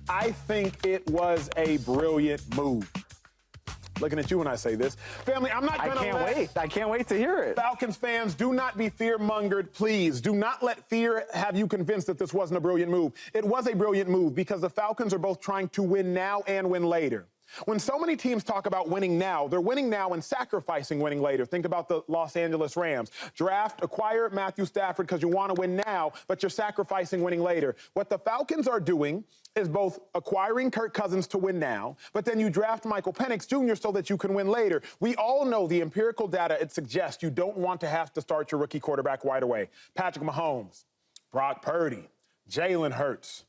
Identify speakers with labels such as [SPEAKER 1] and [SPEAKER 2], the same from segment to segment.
[SPEAKER 1] I think it was a brilliant move. Looking at you when I say this. Family, I'm not going to
[SPEAKER 2] I can't wait to hear it.
[SPEAKER 1] Falcons fans, do not be fear-mongered, please. Do not let fear have you convinced that this wasn't a brilliant move. It was a brilliant move because the Falcons are both trying to win now and win later. When so many teams talk about winning now, they're winning now and sacrificing winning later. Think about the Los Angeles Rams. Acquire Matthew Stafford because you want to win now, but you're sacrificing winning later. What the Falcons are doing is both acquiring Kirk Cousins to win now, but then you draft Michael Penix Jr. so that you can win later. We all know the empirical data, it suggests you don't want to have to start your rookie quarterback right away. Patrick Mahomes, Brock Purdy, Jalen Hurts.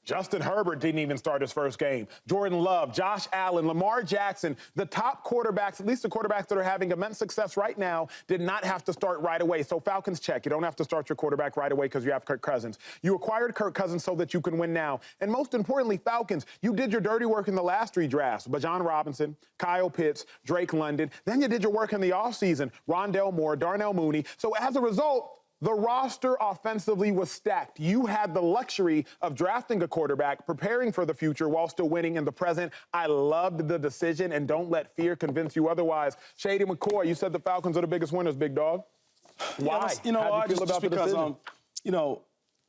[SPEAKER 1] Justin Herbert didn't even start his first game. Jordan Love, Josh Allen, Lamar Jackson, the top quarterbacks, at least the quarterbacks that are having immense success right now, did not have to start right away. So Falcons check. You don't have to start your quarterback right away because you have Kirk Cousins. You acquired Kirk Cousins so that you can win now. And most importantly, Falcons, you did your dirty work in the last 3 drafts. Bajan Robinson, Kyle Pitts, Drake London. Then you did your work in the offseason. Rondell Moore, Darnell Mooney. So as a result, the roster offensively was stacked. You had the luxury of drafting a quarterback, preparing for the future while still winning in the present. I loved the decision, and don't let fear convince you otherwise. Shady McCoy, you said the Falcons are the biggest winners, big dog. Why?
[SPEAKER 3] You know,
[SPEAKER 1] How do you feel about the decision?
[SPEAKER 3] you know,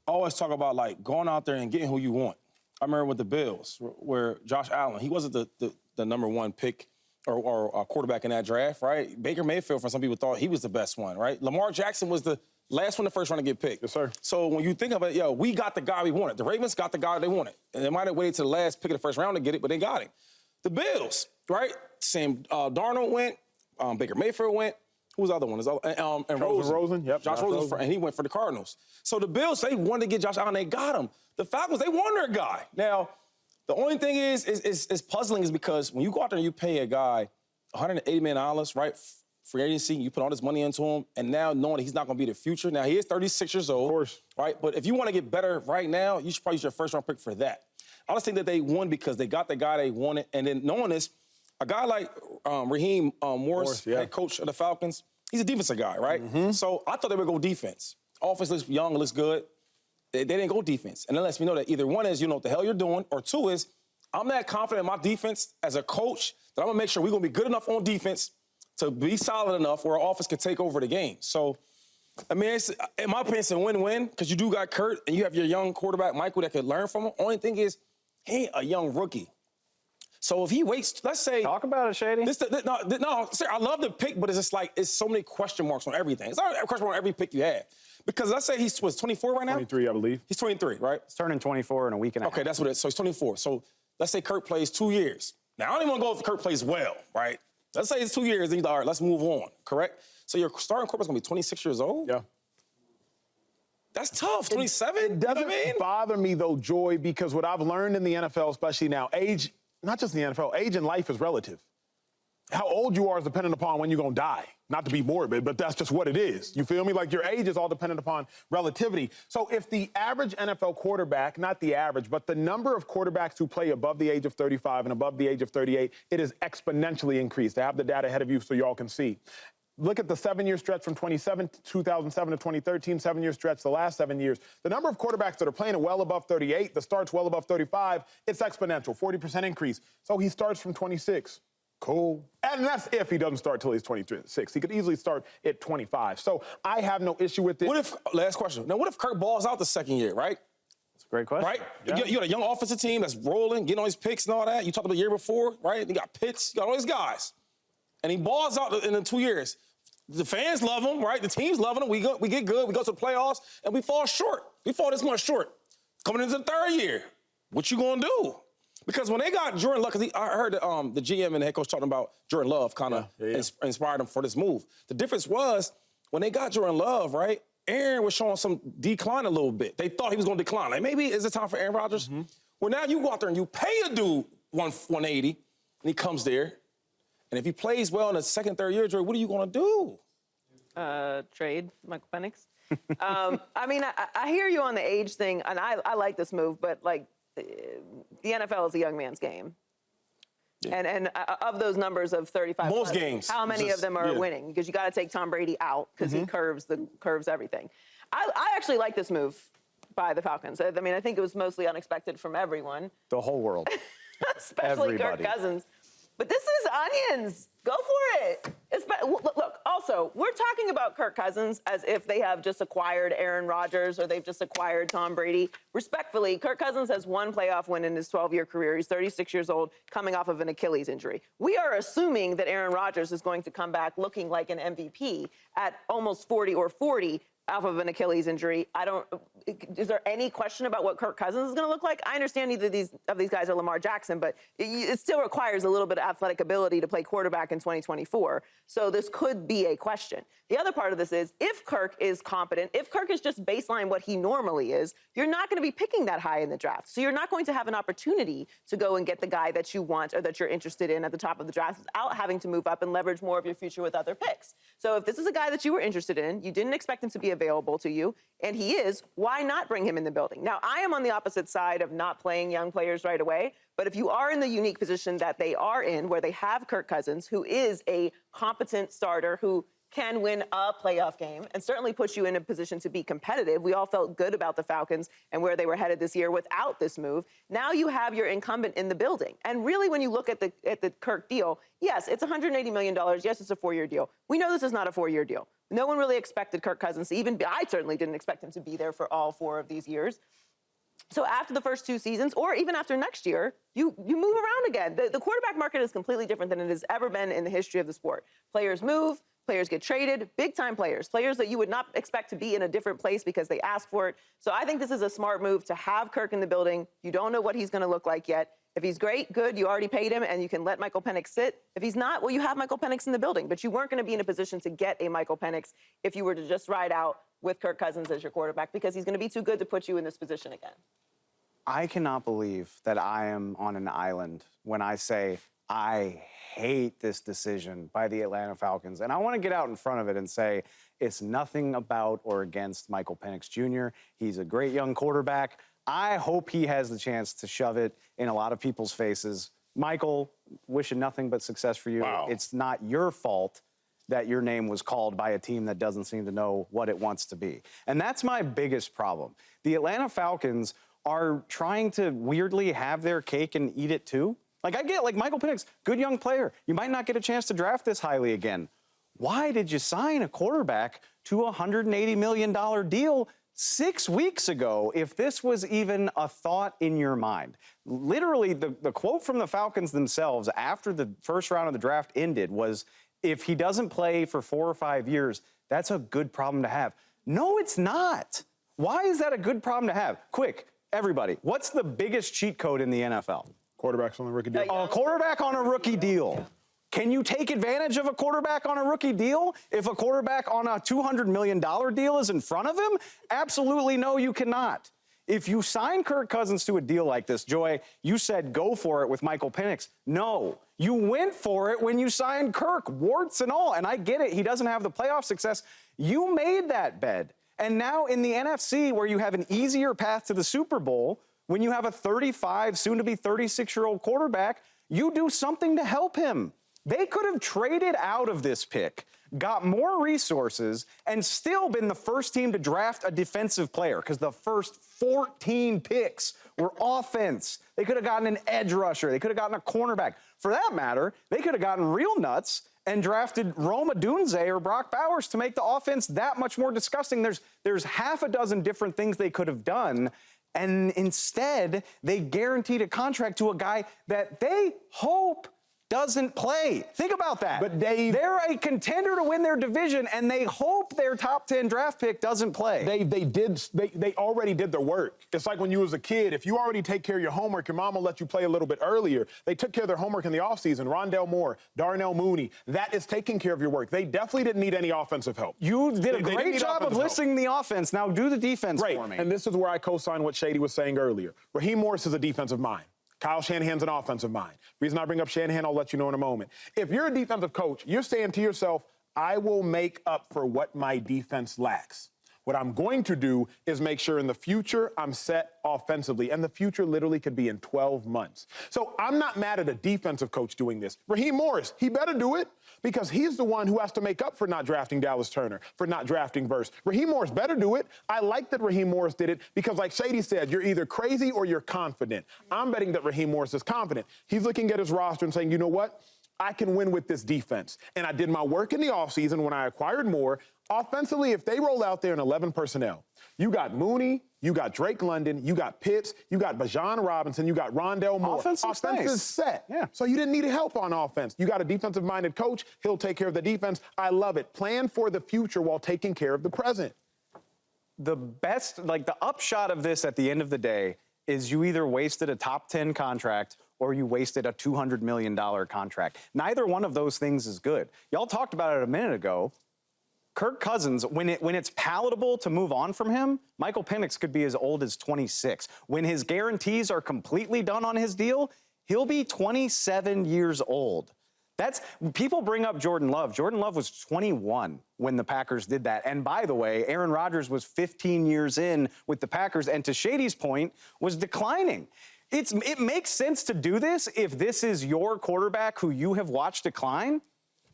[SPEAKER 3] I always talk about, like, going out there and getting who you want. I remember with the Bills, where Josh Allen, he wasn't the number 1 pick or quarterback in that draft, right? Baker Mayfield, for some people, thought he was the best one, right? Lamar Jackson was the last one, the first one to get picked.
[SPEAKER 1] Yes, sir.
[SPEAKER 3] So when you think of it, we got the guy we wanted. The Ravens got the guy they wanted. And they might have waited to the last pick of the first round to get it, but they got him. The Bills, right? Same. Darnold went. Baker Mayfield went. Who was the other one? And
[SPEAKER 1] Rosen. Yep.
[SPEAKER 3] Josh Rosen. And he went for the Cardinals. So the Bills, they wanted to get Josh Allen. They got him. The Falcons, they wanted their guy. Now, the only thing is puzzling is because when you go out there and you pay a guy $180 million, right? Free agency, you put all this money into him, and now knowing that he's not going to be the future. Now, he is 36 years old.
[SPEAKER 1] Of course.
[SPEAKER 3] Right? But if you want to get better right now, you should probably use your first-round pick for that. I just think that they won because they got the guy they wanted. And then knowing this, a guy like Raheem Morris, head coach of the Falcons, he's a defensive guy, right? Mm-hmm. So I thought they would go defense. Offense looks young, looks good. They didn't go defense. And that lets me know that either one is you know what the hell you're doing, or 2 is I'm that confident in my defense as a coach that I'm going to make sure we're going to be good enough on defense to be solid enough where our offense can take over the game. So, I mean, in my opinion, it's a win-win because you do got Kurt and you have your young quarterback, Michael, that could learn from him. Only thing is, he ain't a young rookie. So if he waits, let's say...
[SPEAKER 2] Talk about it, Shady.
[SPEAKER 3] No, sir, I love the pick, but it's just like, it's so many question marks on everything. It's not a question mark on every pick you have. Because let's say he's 24 right now?
[SPEAKER 1] 23, I believe.
[SPEAKER 3] He's 23, right?
[SPEAKER 2] He's turning 24 in a week and a half.
[SPEAKER 3] Okay, that's what it is. So he's 24. So let's say Kurt plays 2 years. Now, I don't even want to go if Kurt plays well, right? Let's say it's 2 years, and you're like, all right, let's move on, correct? So your starting quarterback's going to be 26 years old?
[SPEAKER 1] Yeah.
[SPEAKER 3] That's tough, 27?
[SPEAKER 1] It doesn't bother me, though, Joy, because what I've learned in the NFL, especially now, age, not just in the NFL, age in life is relative. How old you are is dependent upon when you're going to die. Not to be morbid, but that's just what it is. You feel me? Like, your age is all dependent upon relativity. So if the average NFL quarterback, not the average, but the number of quarterbacks who play above the age of 35 and above the age of 38, it is exponentially increased. I have the data ahead of you so y'all can see. Look at the 7-year stretch from 2007 to 2013, 7-year stretch, the last 7 years. The number of quarterbacks that are playing well above 38, the starts well above 35, it's exponential, 40% increase. So he starts from 26. Cool. And that's if he doesn't start till he's 26. He could easily start at 25. So I have no issue with it.
[SPEAKER 3] What if, last question, now what if Kirk balls out the second year, right?
[SPEAKER 2] That's a great question.
[SPEAKER 3] Right?
[SPEAKER 1] Yeah.
[SPEAKER 3] You got a young offensive team that's rolling, getting all his picks and all that. You talked about the year before, right? You got Pitts, you got all these guys. And he balls out in the 2 years. The fans love him, right? The team's loving him. We get good. We go to the playoffs, and we fall short. We fall this much short. Coming into the 3rd year, what you gonna do? Because when they got Jordan Love, because I heard the GM and the head coach talking about Jordan Love kind of inspired them for this move. The difference was when they got Jordan Love, right, Aaron was showing some decline a little bit. They thought he was going to decline. Like, maybe is it time for Aaron Rodgers? Mm-hmm. Well, now you go out there and you pay a dude 180, and he comes there. And if he plays well in the 2nd, 3rd year, Joey, what are you going to do?
[SPEAKER 4] Trade Michael Penix. I mean, I hear you on the age thing, and I like this move, but, like, the NFL is a young man's game. Yeah. And of those numbers of 35
[SPEAKER 3] most
[SPEAKER 4] plus,
[SPEAKER 3] games,
[SPEAKER 4] how many of them are winning? Because you got to take Tom Brady out because he curves everything. I actually like this move by the Falcons. I mean, I think it was mostly unexpected from everyone.
[SPEAKER 2] The whole world.
[SPEAKER 4] Especially
[SPEAKER 2] Everybody.
[SPEAKER 4] Kirk Cousins. But this is onions. Go for it. Look, also, we're talking about Kirk Cousins as if they have just acquired Aaron Rodgers or they've just acquired Tom Brady. Respectfully, Kirk Cousins has one playoff win in his 12-year career. He's 36 years old, coming off of an Achilles injury. We are assuming that Aaron Rodgers is going to come back looking like an MVP at almost 40 or 40 off of an Achilles injury. Is there any question about what Kirk Cousins is going to look like? I understand neither of these guys are Lamar Jackson, but it still requires a little bit of athletic ability to play quarterback in 2024. So this could be a question. The other part of this is, if Kirk is competent, if Kirk is just baseline what he normally is, you're not going to be picking that high in the draft. So you're not going to have an opportunity to go and get the guy that you want or that you're interested in at the top of the draft without having to move up and leverage more of your future with other picks. So if this is a guy that you were interested in, you didn't expect him to be available to you, and he is, why not bring him in the building? Now, I am on the opposite side of not playing young players right away, but if you are in the unique position that they are in, where they have Kirk Cousins, who is a competent starter who can win a playoff game and certainly put you in a position to be competitive. We all felt good about the Falcons and where they were headed this year without this move. Now you have your incumbent in the building. And really, when you look at the Kirk deal, yes, it's $180 million. Yes, it's a 4-year deal. We know this is not a 4-year deal. No one really expected Kirk Cousins to even be, I certainly didn't expect him to be there for all 4 of these years. So after the first 2 seasons, or even after next year, you move around again. The quarterback market is completely different than it has ever been in the history of the sport. Players move. Players get traded, big-time players that you would not expect to be in a different place because they ask for it. So I think this is a smart move to have Kirk in the building. You don't know what he's going to look like yet. If he's great, good, you already paid him, and you can let Michael Penix sit. If he's not, well, you have Michael Penix in the building. But you weren't going to be in a position to get a Michael Penix if you were to just ride out with Kirk Cousins as your quarterback, because he's going to be too good to put you in this position again.
[SPEAKER 2] I cannot believe that I am on an island when I say I hate this decision by the Atlanta Falcons. And I want to get out in front of it and say it's nothing about or against Michael Penix Jr. He's a great young quarterback. I hope he has the chance to shove it in a lot of people's faces. Michael, wishing nothing but success for you.
[SPEAKER 3] Wow.
[SPEAKER 2] It's not your fault that your name was called by a team that doesn't seem to know what it wants to be. And that's my biggest problem. The Atlanta Falcons are trying to weirdly have their cake and eat it too. Like, I get, like, Michael Penix, good young player. You might not get a chance to draft this highly again. Why did you sign a quarterback to a $180 million deal 6 weeks ago if this was even a thought in your mind? Literally, the quote from the Falcons themselves after the first round of the draft ended was, if he doesn't play for 4 or 5 years, that's a good problem to have. No, it's not. Why is that a good problem to have? Quick, everybody, what's the biggest cheat code in the NFL?
[SPEAKER 1] Quarterbacks on the rookie deal.
[SPEAKER 2] A quarterback on a rookie deal. Can you take advantage of a quarterback on a rookie deal if a quarterback on a $200 million deal is in front of him? Absolutely no, you cannot. If you sign Kirk Cousins to a deal like this, Joy, you said go for it with Michael Penix. No, you went for it when you signed Kirk, warts and all. And I get it, he doesn't have the playoff success. You made that bed. And now in the NFC, where you have an easier path to the Super Bowl, when you have a 35, soon-to-be 36-year-old quarterback, you do something to help him. They could have traded out of this pick, got more resources, and still been the first team to draft a defensive player, because the first 14 picks were offense. They could have gotten an edge rusher. They could have gotten a cornerback. For that matter, they could have gotten real nuts and drafted Rome Odunze or Brock Bowers to make the offense that much more disgusting. There's half a dozen different things they could have done. And instead, they guaranteed a contract to a guy that they hope doesn't play. Think about that.
[SPEAKER 1] But Dave,
[SPEAKER 2] they're a contender to win their division, and they hope their top 10 draft pick doesn't play.
[SPEAKER 1] They already did their work. It's like when you was a kid. If you already take care of your homework, your mom will let you play a little bit earlier. They took care of their homework in the offseason. Rondell Moore, Darnell Mooney. That is taking care of your work. They definitely didn't need any offensive help.
[SPEAKER 2] You did a great job of listing the offense. Now do the defense for me.
[SPEAKER 1] And this is where I co-sign what Shady was saying earlier. Raheem Morris is a defensive mind. Kyle Shanahan's an offensive mind. Reason I bring up Shanahan, I'll let you know in a moment. If you're a defensive coach, you're saying to yourself, I will make up for what my defense lacks. What I'm going to do is make sure in the future I'm set offensively, and the future literally could be in 12 months. So I'm not mad at a defensive coach doing this. Raheem Morris, he better do it because he's the one who has to make up for not drafting Dallas Turner, for not drafting Verse. Raheem Morris better do it. I like that Raheem Morris did it because, like Shady said, you're either crazy or you're confident. I'm betting that Raheem Morris is confident. He's looking at his roster and saying, you know what? I can win with this defense. And I did my work in the offseason when I acquired more. Offensively, if they roll out there in 11 personnel, you got Mooney, you got Drake London, you got Pitts, you got Bijan Robinson, you got Rondale Moore.
[SPEAKER 2] Offense
[SPEAKER 1] is set.
[SPEAKER 2] Yeah.
[SPEAKER 1] So you didn't need help on offense. You got a defensive-minded coach. He'll take care of the defense. I love it. Plan for the future while taking care of the present.
[SPEAKER 2] The best, like the upshot of this at the end of the day is you either wasted a top 10 contract or you wasted a $200 million contract. Neither one of those things is good. Y'all talked about it a minute ago. Kirk Cousins, when it's palatable to move on from him, Michael Penix could be as old as 26. When his guarantees are completely done on his deal, he'll be 27 years old. People bring up Jordan Love. Jordan Love was 21 when the Packers did that. And by the way, Aaron Rodgers was 15 years in with the Packers, and to Shady's point, was declining. It makes sense to do this if this is your quarterback who you have watched decline.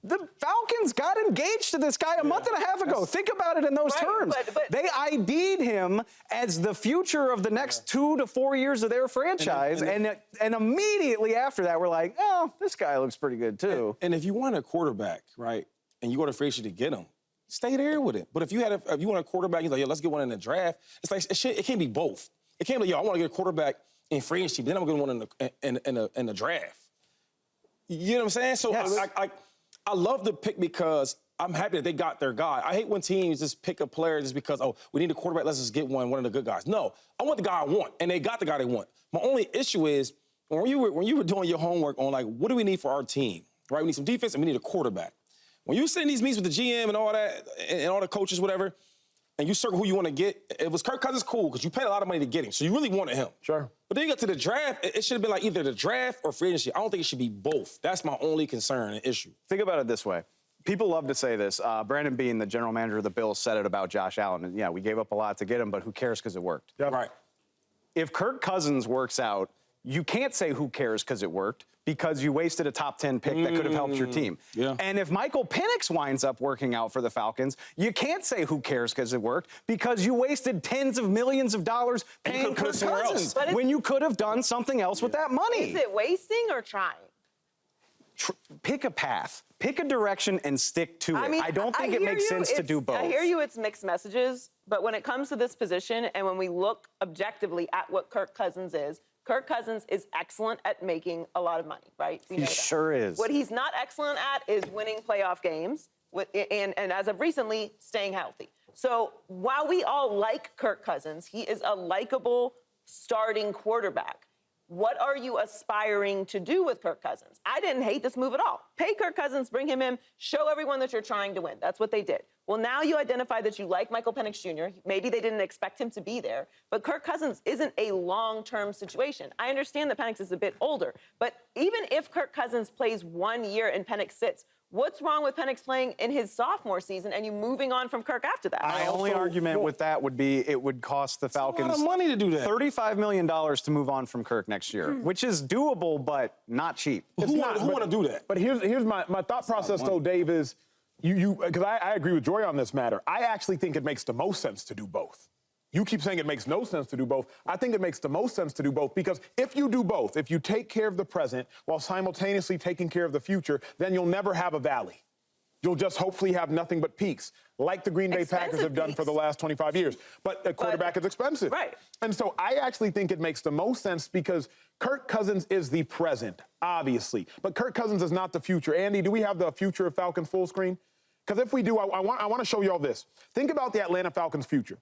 [SPEAKER 2] The Falcons got engaged to this guy a month and a half ago. Think about it in those terms.
[SPEAKER 4] But
[SPEAKER 2] they ID'd him as the future of the next 2 to 4 years of their franchise, and immediately after that, we're like, oh, this guy looks pretty good too.
[SPEAKER 3] And if you want a quarterback, right, and you go to free agency to get him, stay there with it. But if you want a quarterback, you're like, yo, let's get one in the draft. It's like it can't be both. It can't be, yo, I want to get a quarterback in free agency, but then I'm going to get one in the draft. You know what I'm saying? So
[SPEAKER 2] yes.
[SPEAKER 3] I love the pick because I'm happy that they got their guy. I hate when teams just pick a player just because, oh, we need a quarterback, let's just get one of the good guys. No, I want the guy I want, and they got the guy they want. My only issue is when you were doing your homework on, like, what do we need for our team, right? We need some defense, and we need a quarterback. When you sit in these meetings with the GM and all that, and all the coaches, whatever, and you circle who you want to get, it was Kirk Cousins, cool, because you paid a lot of money to get him, so you really wanted him.
[SPEAKER 1] Sure.
[SPEAKER 3] But then you got to the draft, it should have been like either the draft or free agency. I don't think it should be both. That's my only concern and issue.
[SPEAKER 2] Think about it this way. People love to say this. Brandon Beane, the general manager of the Bills, said it about Josh Allen. And yeah, we gave up a lot to get him, but who cares because it worked.
[SPEAKER 1] Yep.
[SPEAKER 3] Right.
[SPEAKER 2] If Kirk Cousins works out, you can't say who cares because it worked because you wasted a top 10 pick that could have helped your team.
[SPEAKER 3] Yeah.
[SPEAKER 2] And if Michael Penix winds up working out for the Falcons, you can't say who cares because it worked because you wasted tens of millions of dollars paying Kirk Cousins when you could have done something else with that money.
[SPEAKER 4] Is it wasting or trying?
[SPEAKER 2] Pick a path, pick a direction, and stick to it. I don't think it makes sense to do both.
[SPEAKER 4] I hear you, it's mixed messages, but when it comes to this position and when we look objectively at what Kirk Cousins is excellent at making a lot of money, right?
[SPEAKER 2] He sure is.
[SPEAKER 4] What he's not excellent at is winning playoff games, and as of recently, staying healthy. So while we all like Kirk Cousins, he is a likable starting quarterback. What are you aspiring to do with Kirk Cousins? I didn't hate this move at all. Pay Kirk Cousins, bring him in, show everyone that you're trying to win. That's what they did. Well, now you identify that you like Michael Penix Jr. Maybe they didn't expect him to be there, but Kirk Cousins isn't a long-term situation. I understand that Penix is a bit older, but even if Kirk Cousins plays 1 year and Penix sits, what's wrong with Penix playing in his sophomore season and you moving on from Kirk after that?
[SPEAKER 2] My only argument with that would be it would cost the Falcons
[SPEAKER 3] a lot of money to do that.
[SPEAKER 2] $35 million to move on from Kirk next year, which is doable, but not cheap.
[SPEAKER 3] Who want to do that?
[SPEAKER 1] But here's my thought process, though, Dave, is because I agree with Joy on this matter. I actually think it makes the most sense to do both. You keep saying it makes no sense to do both. I think it makes the most sense to do both because if you do both, if you take care of the present while simultaneously taking care of the future, then you'll never have a valley. You'll just hopefully have nothing but peaks, like the Green Bay Packers have done for the last 25 years. But a quarterback is expensive.
[SPEAKER 4] Right.
[SPEAKER 1] And so I actually think it makes the most sense because Kirk Cousins is the present, obviously. But Kirk Cousins is not the future. Andy, do we have the future of Falcons full screen? Because if we do, I want to show you all this. Think about the Atlanta Falcons' future.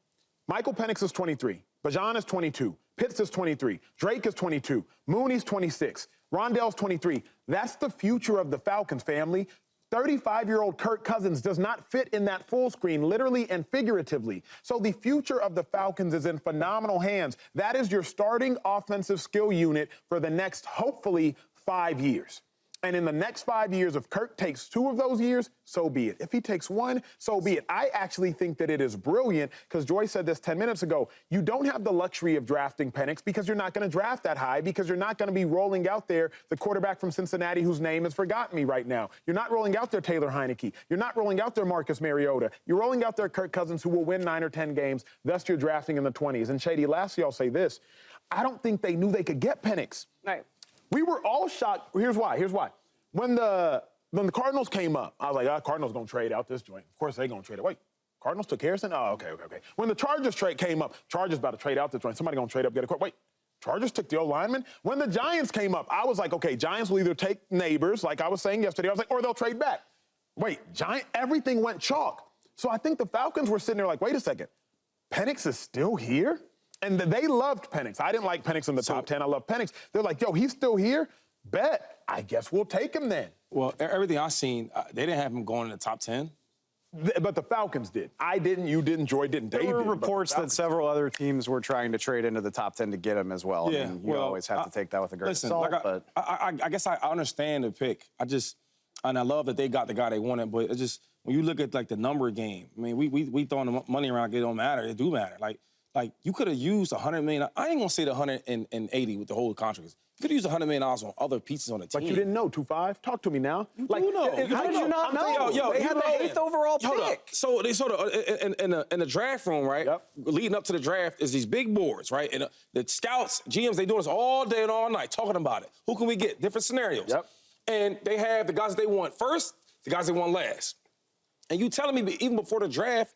[SPEAKER 1] Michael Penix is 23. Bijan is 22. Pitts is 23. Drake is 22. Mooney's 26. Rondale's 23. That's the future of the Falcons, family. 35-year-old Kirk Cousins does not fit in that full screen, literally and figuratively. So the future of the Falcons is in phenomenal hands. That is your starting offensive skill unit for the next, hopefully, 5 years. And in the next 5 years, if Kirk takes 2 of those years, so be it. If he takes 1, so be it. I actually think that it is brilliant because Joy said this 10 minutes ago. You don't have the luxury of drafting Penix because you're not going to draft that high because you're not going to be rolling out there the quarterback from Cincinnati whose name has forgotten me right now. You're not rolling out there Taylor Heineke. You're not rolling out there Marcus Mariota. You're rolling out there Kirk Cousins who will win 9 or 10 games. Thus, you're drafting in the 20s. And Shady, lastly, I'll say this. I don't think they knew they could get Penix.
[SPEAKER 4] Right.
[SPEAKER 1] We were all shocked. Here's why. When the Cardinals came up, I was like, Cardinals going to trade out this joint. Of course, they're going to trade it. Wait, Cardinals took Harrison? Oh, okay. When the Chargers trade came up, Chargers about to trade out this joint. Somebody going to trade up, get a quarterback. Wait, Chargers took the O-lineman? When the Giants came up, I was like, okay, Giants will either take neighbors, like I was saying yesterday. I was like, or they'll trade back. Wait, everything went chalk. So I think the Falcons were sitting there like, wait a second, Penix is still here? And they loved Penix. I didn't like Penix in the top 10. I love Penix. They're like, yo, he's still here? Bet. I guess we'll take him then.
[SPEAKER 3] Well, everything I've seen, they didn't have him going in the top 10.
[SPEAKER 1] But the Falcons did. I didn't, you didn't, Joy didn't, Dave
[SPEAKER 2] There were
[SPEAKER 1] didn't,
[SPEAKER 2] reports that several other teams were trying to trade into the top 10 to get him as well.
[SPEAKER 3] Yeah,
[SPEAKER 2] I mean, you always have to take that with a grain of salt. But
[SPEAKER 3] I guess I understand the pick. And I love that they got the guy they wanted, but it's just, when you look at, like, the number game, I mean, we throwing the money around, it don't matter. It do matter. Like you could have used $100 million. I ain't gonna say the 180 with the whole contract. You could have used $100 million on other pieces on the team.
[SPEAKER 1] But you didn't know, 2-5. Talk to me now.
[SPEAKER 3] You do know.
[SPEAKER 2] How did you not know? They had the 8th overall pick.
[SPEAKER 3] So they sort of in the draft room, right?
[SPEAKER 1] Yep.
[SPEAKER 3] Leading up to the draft is these big boards, right? And the scouts, GMs, they do this all day and all night, talking about it. Who can we get? Different scenarios.
[SPEAKER 1] Yep.
[SPEAKER 3] And they have the guys that they want first, the guys they want last. And you telling me even before the draft,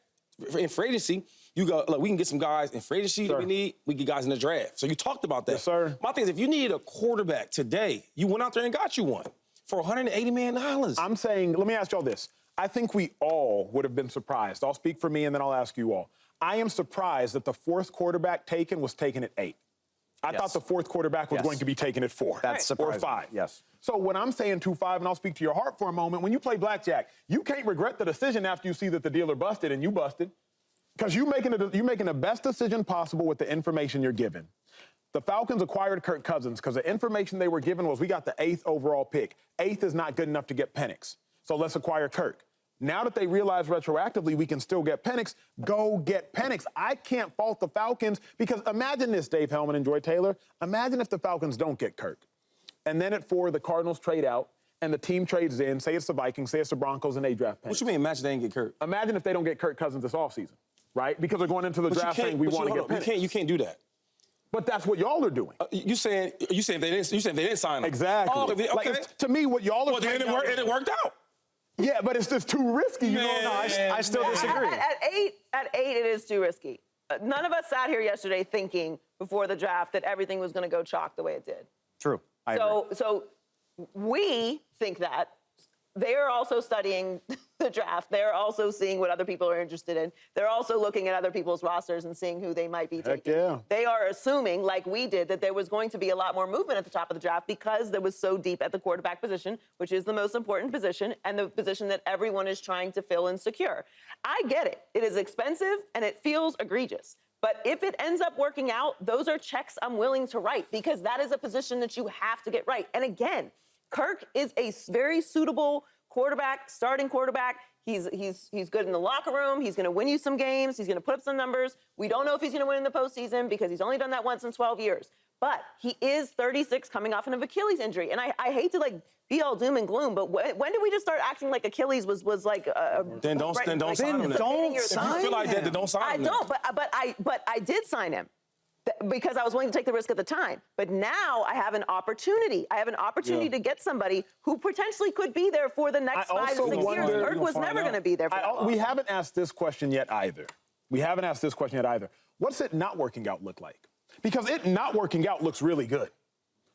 [SPEAKER 3] in free agency, you go, look, we can get some guys in free agency that we need. We get guys in the draft. So you talked about that.
[SPEAKER 1] Yes, sir.
[SPEAKER 3] My thing is, if you needed a quarterback today, you went out there and got you one for $180 million.
[SPEAKER 1] I'm saying, let me ask y'all this. I think we all would have been surprised. I'll speak for me and then I'll ask you all. I am surprised that the 4th quarterback taken was taken at 8. I thought the 4th quarterback was going to be taken at 4.
[SPEAKER 2] That's surprising.
[SPEAKER 1] Or 5.
[SPEAKER 2] Yes.
[SPEAKER 1] So when I'm saying 2-5, and I'll speak to your heart for a moment, when you play blackjack, you can't regret the decision after you see that the dealer busted and you busted. Because you're making the best decision possible with the information you're given. The Falcons acquired Kirk Cousins because the information they were given was we got the 8th overall pick. 8th is not good enough to get Penix. So let's acquire Kirk. Now that they realize retroactively we can still get Penix, go get Penix. I can't fault the Falcons because imagine this, Dave Helman and Joy Taylor. Imagine if the Falcons don't get Kirk. And then at 4, the Cardinals trade out and the team trades in, say it's the Vikings, say it's the Broncos, and they draft Penix.
[SPEAKER 3] What you mean, imagine they didn't get Kirk?
[SPEAKER 1] Imagine if they don't get Kirk Cousins this offseason. Right? Because they're going into the draft saying we want to get Penix.
[SPEAKER 3] You can't do that.
[SPEAKER 1] But that's what y'all are doing.
[SPEAKER 3] You saying they didn't sign him?
[SPEAKER 1] Exactly.
[SPEAKER 3] Oh, okay.
[SPEAKER 1] Like, to me, what y'all are
[SPEAKER 3] then it worked out.
[SPEAKER 1] Yeah, but it's just too risky. You know?
[SPEAKER 2] No, I still disagree.
[SPEAKER 4] At 8, it is too risky. None of us sat here yesterday thinking before the draft that everything was going to go chalk the way it did.
[SPEAKER 2] True. I agree.
[SPEAKER 4] So we think that. They are also studying the draft. They're also seeing what other people are interested in. They're also looking at other people's rosters and seeing who they might be taking.
[SPEAKER 1] Yeah.
[SPEAKER 4] They are assuming, like we did, that there was going to be a lot more movement at the top of the draft because there was so deep at the quarterback position, which is the most important position and the position that everyone is trying to fill and secure. I get it. It is expensive and it feels egregious. But if it ends up working out, those are checks I'm willing to write because that is a position that you have to get right. And again, Kirk is a very suitable quarterback, starting quarterback. He's good in the locker room. He's going to win you some games. He's going to put up some numbers. We don't know if he's going to win in the postseason because he's only done that once in 12 years. But he is 36 coming off an Achilles injury. And I hate to, like, be all doom and gloom, but when did we just start acting like Achilles was like
[SPEAKER 3] Then don't sign him.
[SPEAKER 2] Don't
[SPEAKER 3] If you feel like that, then don't sign him.
[SPEAKER 4] I don't, but I did sign him. Because I was willing to take the risk at the time. But now I have an opportunity. I have an opportunity to get somebody who potentially could be there for the next 5 to 6 years. Kirk was never going to be there for that long.
[SPEAKER 1] We haven't asked this question yet either. What's it not working out look like? Because it not working out looks really good.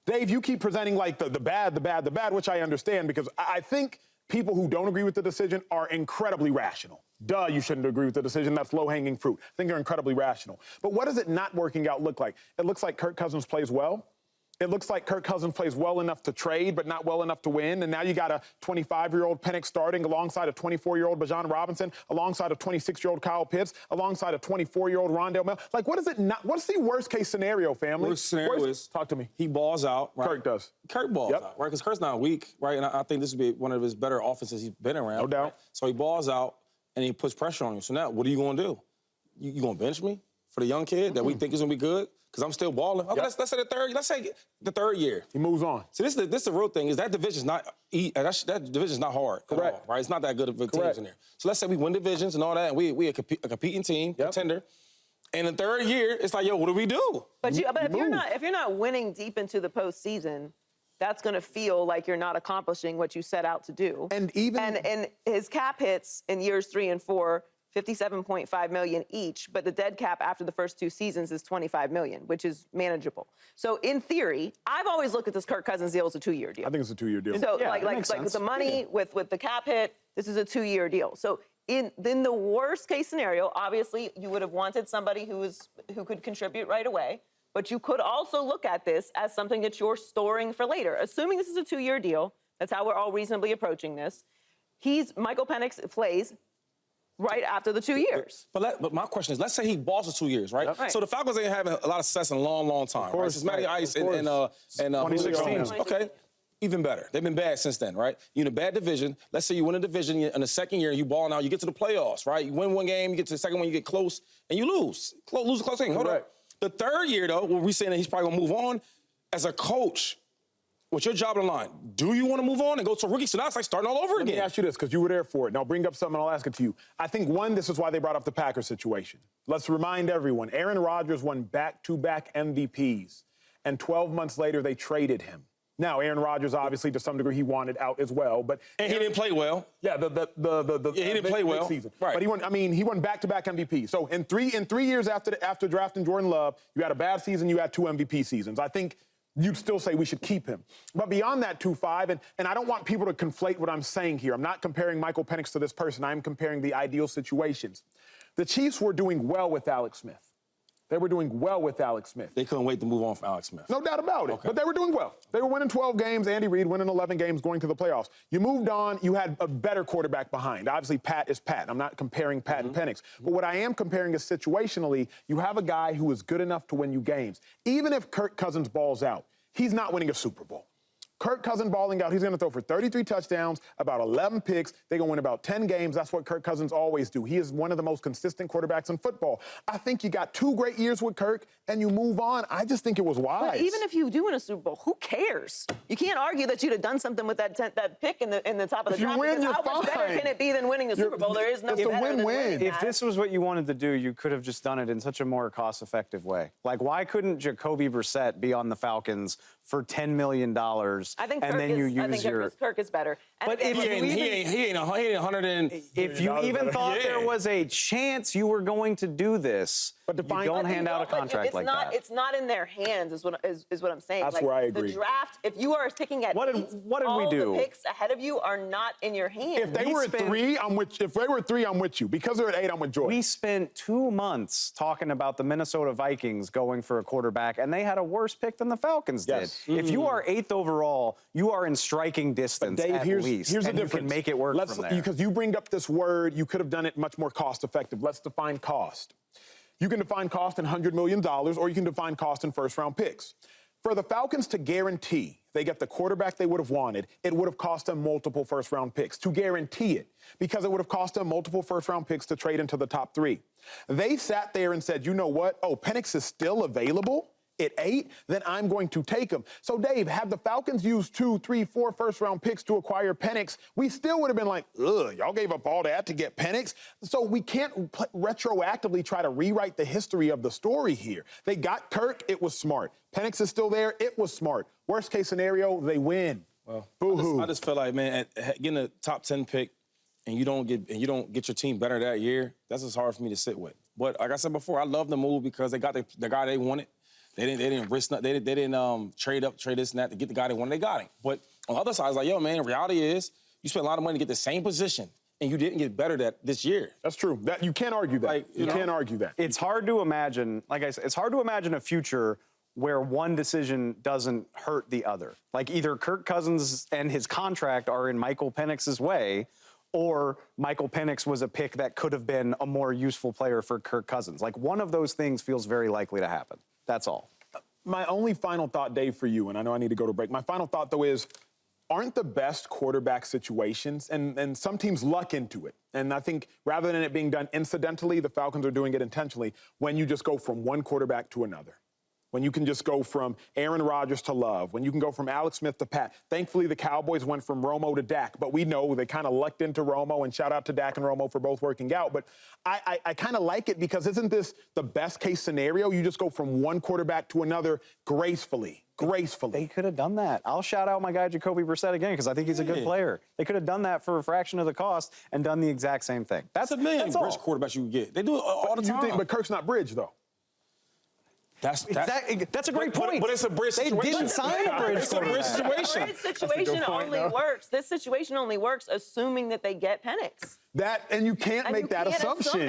[SPEAKER 1] Dave, you keep presenting like the bad, which I understand because I think people who don't agree with the decision are incredibly rational. Duh, you shouldn't agree with the decision. That's low-hanging fruit. I think they're incredibly rational. But what does it not working out look like? It looks like Kirk Cousins plays well. It looks like Kirk Cousins plays well enough to trade, but not well enough to win. And now you got a 25-year-old Penix starting alongside a 24-year-old Bijan Robinson, alongside a 26-year-old Kyle Pitts, alongside a 24-year-old Rondale Mel. Like, what is it not? What's the worst-case scenario, family?
[SPEAKER 3] Worst scenario is
[SPEAKER 1] talk to me.
[SPEAKER 3] He balls out. Right?
[SPEAKER 1] Kirk does.
[SPEAKER 3] Kirk balls out, right? Because Kirk's not weak, right? And I think this would be one of his better offenses he's been around.
[SPEAKER 1] No doubt.
[SPEAKER 3] Right? So he balls out, and he puts pressure on you. So now, what are you going to do? You going to bench me for the young kid that we think is going to be good? Because I'm still balling. Okay, let's say the third year.
[SPEAKER 1] He moves on.
[SPEAKER 3] So this is the real thing, is that division's not that division's not hard at all, right? It's not that good of teams in there. So let's say we win divisions and all that, and we a competing team, contender. And the third year, it's like, yo, what do we do?
[SPEAKER 4] But if you're not winning deep into the postseason, that's going to feel like you're not accomplishing what you set out to do.
[SPEAKER 1] And
[SPEAKER 4] his cap hits in years 3 and 4. $57.5 million each, but the dead cap after the first 2 seasons is $25 million, which is manageable. So in theory, I've always looked at this Kirk Cousins deal as a 2-year deal.
[SPEAKER 1] I think it's a 2-year deal.
[SPEAKER 4] So like with the money, with the cap hit, this is a 2-year deal. So in the worst case scenario, obviously you would have wanted somebody who could contribute right away, but you could also look at this as something that you're storing for later. Assuming this is a 2-year deal, that's how we're all reasonably approaching this. Michael Penix plays right after the 2 years.
[SPEAKER 3] But my question is, let's say he balls for 2 years, right?
[SPEAKER 4] Right.
[SPEAKER 3] So the Falcons ain't having a lot of success in a long, long time. Of course, right? It's Matty Ice and
[SPEAKER 1] 2016.
[SPEAKER 3] Okay, even better. They've been bad since then, right? You're in a bad division. Let's say you win a division in the second year, you ball now, you get to the playoffs, right? You win one game, you get to the second one, you get close, and you lose. Lose a close game. Hold on. The third year, though, we're saying that he's probably going to move on. As a coach, what's your job on the line? Do you want to move on and go to a rookie? So now it's like starting all over again.
[SPEAKER 1] Let me ask you this, because you were there for it, and I'll bring up something and I'll ask it to you. I think, one, this is why they brought up the Packers situation. Let's remind everyone, Aaron Rodgers won back-to-back MVPs, and 12 months later they traded him. Now, Aaron Rodgers, obviously, to some degree, he wanted out as well, but
[SPEAKER 3] he didn't play well.
[SPEAKER 1] Yeah, he
[SPEAKER 3] didn't play well.
[SPEAKER 1] Season.
[SPEAKER 3] Right.
[SPEAKER 1] But he won back-to-back MVP. So in three years after drafting Jordan Love, you had a bad season, you had 2 MVP seasons. I think you'd still say we should keep him. But beyond that 2-5, and I don't want people to conflate what I'm saying here. I'm not comparing Michael Penix to this person. I'm comparing the ideal situations. The Chiefs were doing well with Alex Smith. They were doing well with Alex Smith.
[SPEAKER 3] They couldn't wait to move on from Alex Smith.
[SPEAKER 1] No doubt about it. Okay. But they were doing well. They were winning 12 games. Andy Reid winning 11 games going to the playoffs. You moved on. You had a better quarterback behind. Obviously, Pat is Pat. I'm not comparing Pat and Penix. But what I am comparing is situationally, you have a guy who is good enough to win you games. Even if Kirk Cousins balls out, he's not winning a Super Bowl. Kirk Cousins balling out, he's going to throw for 33 touchdowns, about 11 picks. They're going to win about 10 games. That's what Kirk Cousins always do. He is one of the most consistent quarterbacks in football. I think you got 2 great years with Kirk, and you move on. I just think it was wise.
[SPEAKER 4] But even if you do win a Super Bowl, who cares? You can't argue that you'd have done something with that pick in the top of the draft.
[SPEAKER 1] Win,
[SPEAKER 4] how much better can it be than winning a Super Bowl? There is no better than winning.
[SPEAKER 2] If this was what you wanted to do, you could have just done it in such a more cost-effective way. Like, why couldn't Jacoby Brissett be on the Falcons for $10 million?
[SPEAKER 4] I think Kirk is better.
[SPEAKER 3] But if he ain't 100 and...
[SPEAKER 2] If you even thought there was a chance you were going to do this, but you don't hand out a contract like that.
[SPEAKER 4] It's not in their hands, is what I'm saying.
[SPEAKER 1] That's where I agree.
[SPEAKER 4] The draft, if you are picking at
[SPEAKER 2] what did we do?
[SPEAKER 4] The picks ahead of you are not in your hands.
[SPEAKER 1] If they were at 3, I'm with you. If they were at 3, I'm with you. Because they're at 8, I'm with Jordan.
[SPEAKER 2] We spent 2 months talking about the Minnesota Vikings going for a quarterback, and they had a worse pick than the Falcons did. If you are 8th overall, you are in striking distance
[SPEAKER 1] Dave,
[SPEAKER 2] at least.
[SPEAKER 1] Here's the
[SPEAKER 2] and
[SPEAKER 1] difference.
[SPEAKER 2] You can make it work from there.
[SPEAKER 1] Because you bring up this word, you could have done it much more cost-effective. Let's define cost. You can define cost in $100 million, or you can define cost in first-round picks. For the Falcons to guarantee they get the quarterback they would have wanted, it would have cost them multiple first-round picks. To guarantee it, because it would have cost them multiple first-round picks to trade into the top 3. They sat there and said, you know what? Oh, Penix is still available at 8, then I'm going to take him. So, Dave, had the Falcons used 2, 3, 4 first-round picks to acquire Penix, we still would have been like, ugh, y'all gave up all that to get Penix? So we can't retroactively try to rewrite the history of the story here. They got Kirk, it was smart. Penix is still there, it was smart. Worst case scenario, they win.
[SPEAKER 3] Well,
[SPEAKER 1] boo-hoo.
[SPEAKER 3] I just feel like, man, getting a top 10 pick and you don't get your team better that year, that's just hard for me to sit with. But like I said before, I love the move because they got the guy they wanted. They didn't risk nothing. They didn't trade this and that to get the guy they wanted. They got him. But on the other side, it's like, yo, man, the reality is you spent a lot of money to get the same position, and you didn't get better this year.
[SPEAKER 1] That's true. You can't argue that. You can't argue that.
[SPEAKER 2] It's hard to imagine, like I said, it's hard to imagine a future where one decision doesn't hurt the other. Like either Kirk Cousins and his contract are in Michael Penix's way, or Michael Penix was a pick that could have been a more useful player for Kirk Cousins. Like one of those things feels very likely to happen. That's all.
[SPEAKER 1] My only final thought, Dave, for you, and I know I need to go to break. My final thought, though, is aren't the best quarterback situations, and some teams luck into it. And I think rather than it being done incidentally, the Falcons are doing it intentionally when you just go from one quarterback to another. When you can just go from Aaron Rodgers to Love, when you can go from Alex Smith to Pat. Thankfully, the Cowboys went from Romo to Dak, but we know they kind of lucked into Romo, and shout out to Dak and Romo for both working out. But I kind of like it because isn't this the best case scenario? You just go from one quarterback to another gracefully.
[SPEAKER 2] They could have done that. I'll shout out my guy Jacoby Brissett again because I think he's a good player. They could have done that for a fraction of the cost and done the exact same thing.
[SPEAKER 3] That's a million bridge quarterbacks you can get. They do it all the time.
[SPEAKER 1] But Kirk's not bridge, though.
[SPEAKER 2] That's a great point.
[SPEAKER 3] But it's a bridge situation.
[SPEAKER 2] They didn't sign a bridge situation.
[SPEAKER 4] The bridge situation only works. This situation only works assuming that they get Penix.
[SPEAKER 1] And you can't make that assumption.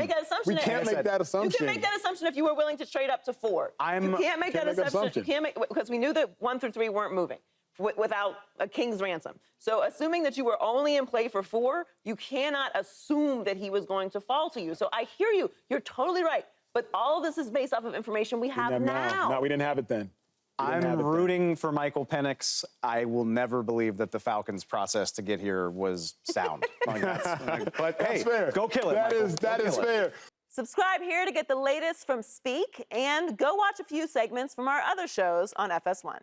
[SPEAKER 1] We can't make that assumption.
[SPEAKER 4] You can make that assumption if you were willing to trade up to 4. You can't make that assumption. You can't make, because we knew that 1 through 3 weren't moving without a king's ransom. So assuming that you were only in play for 4, you cannot assume that he was going to fall to you. So I hear you. You're totally right. But all of this is based off of information we have now.
[SPEAKER 1] No, we didn't have it then.
[SPEAKER 2] I'm rooting for Michael Penix. I will never believe that the Falcons' process to get here was sound. But hey,
[SPEAKER 1] fair.
[SPEAKER 2] Go kill it,
[SPEAKER 1] That is fair.
[SPEAKER 4] Subscribe here to get the latest from Speak, and go watch a few segments from our other shows on FS1.